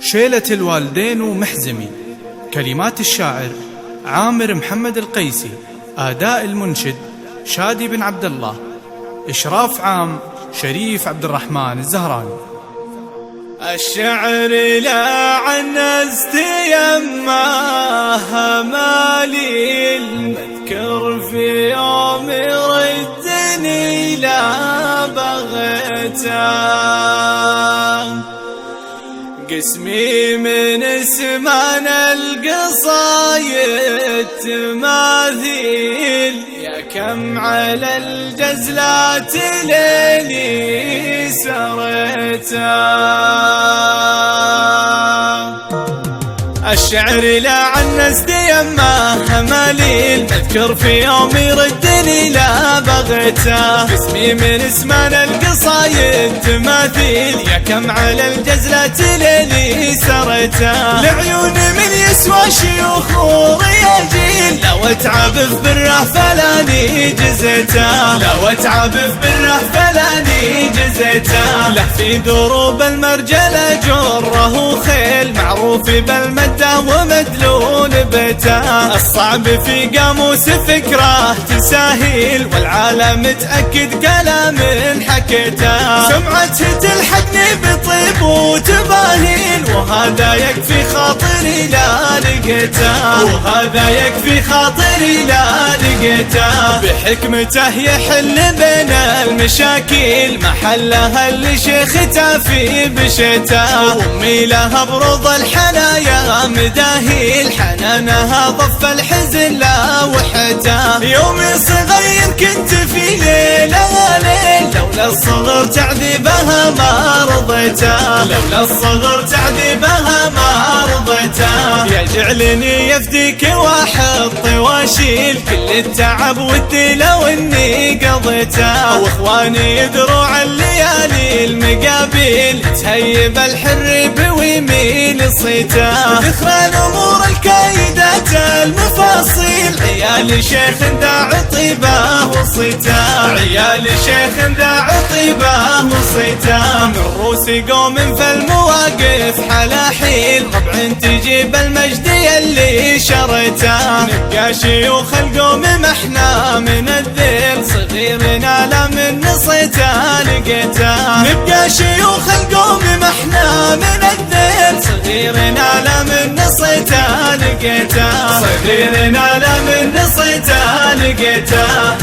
شيلة الوالدين ومحزمي. كلمات الشاعر عامر محمد القيسي. أداء المنشد شادي بن عبد الله. إشراف عام شريف عبد الرحمن الزهراني. الشعر لا عنست يماه مالي المذكر في يوم ردني لا بغيته قسمي من اسمان القصايد تماثيل يا كم على الجزلات ليلي سريتا. الشعر لا عنست يماه مالي المذكر في يوم ردني لا بغيته قسمي من اسمان القصايد تماثيل يا كم على الجزلة ليلي سريته. لعيون من يسوى شيوخ ورياجيل لو اتعبث بره فلاني جزيته لو اتعبث بره فلاني جزيته. له في دروب المرجلة جره خيل معروف بالمدة ومدلول بيته. الصعب في قاموس فكره تساهيل والعالم متأكد كلام حكيته. سمعته تلحقني بطيب وتباهيل وهذا يكفي خاطري لا لقيته وهذا يكفي خاطري لا لقيته. بحكمته يحل بين المشاكل محلها اللي شيخته في بشيته. وامي لها برض الحنايا مداهيل حنانها ضف الحزن لا وحته. يومي صغير كنت في ليلة ليل لولا الصغر تعذيبها ما رضيته لولا الصغر تعذيبها ما رضيته. يجعلني يفديك واحد طواشيل كل التعب ودي لو اني قضيته. واخواني يدروا الليالي المقابل تهيب الحر بويميل صيته. ذكرى الامور الكايدات المفاصيل عيال شيخ داع طيبه وصيته عيال شيخ داع طيبه وصيته. من روس قوم في المواقف حلاحيل طبع تجيب المجد اللي شريته. نبقى شيوخ القوم محنا من الذيل صغيرنا لا من نصيته لقيته. نبقى شيوخ القوم محنا من الذيل صغيرنا لا من نصيته لقيته صغيرنا لا من نصيته لقيته.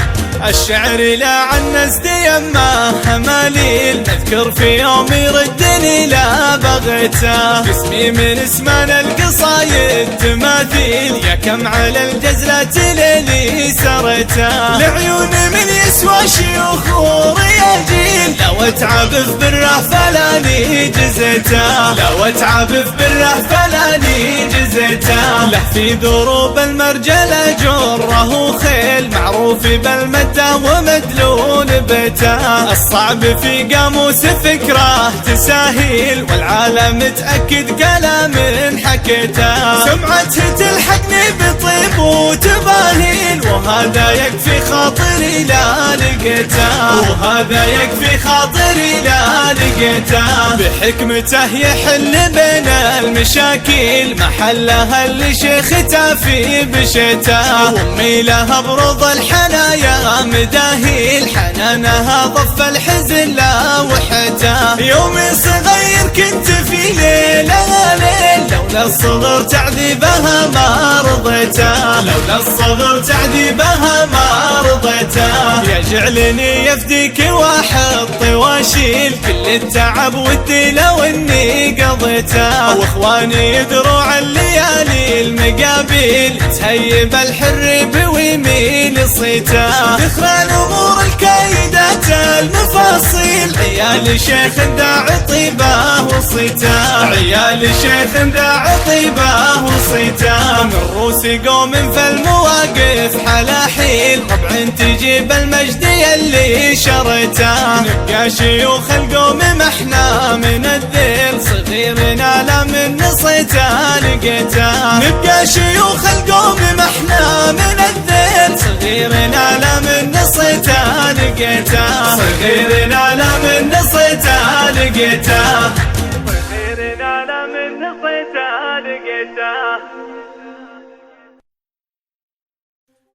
الشعر لا عنست يماه مالي المذكر في يوم ردني لا بغيته قسمي من اسمان القصايد تماثيل يا كم على الجزلة ليلي سريته. لعيون من يسوى شيوخ ورياجيل لو اتعبث بره فلاني جزيته لو اتعبث بره فلاني جزيته. له في دروب المرجلة جره خيل معروف بالمدة ومدلول بيته. الصعب في قاموس فكره تساهيل والعالم متأكد كلام حكيته. سمعته تلحقني بطيب وتباهيل وهذا يكفي خاطري لا لقيته وهذا يكفي خاطري لا لقيته. بحكمته يحل بين المشاكل محلها اللي شيخته في بشيته. وامي لها برض الحنايا مداهيل حنانها ضف الحزن لا وحته. يومي صغير كنت في ليلة ليل لولا الصغر تعذيبها ما رضيته لولا الصغر تعذيبها ما رضيته. يجعلني يفديك واحد طواشيل كل التعب ودي لو اني قضيته. واخواني يدروا الليالي المقابل تهيب الحر بويميل صيته. ذكرى الامور الكايدات المفاصيل عيال شيخ داع طيبه وصيته عيال شيخ داع طيبه وصيته. من روس قوم في المواقف حلاحيل طبع تجيب المجد اللي شريته. نبقى شيوخ القوم محنا من الذيل صغيرنا لا من نصيته لقيته. نبقى شيوخ القوم محنا من الذيل صغيرنا لا من نصيته لقيته صغيرنا لا من نصيته لقيته صغيرنا لا من بقيته.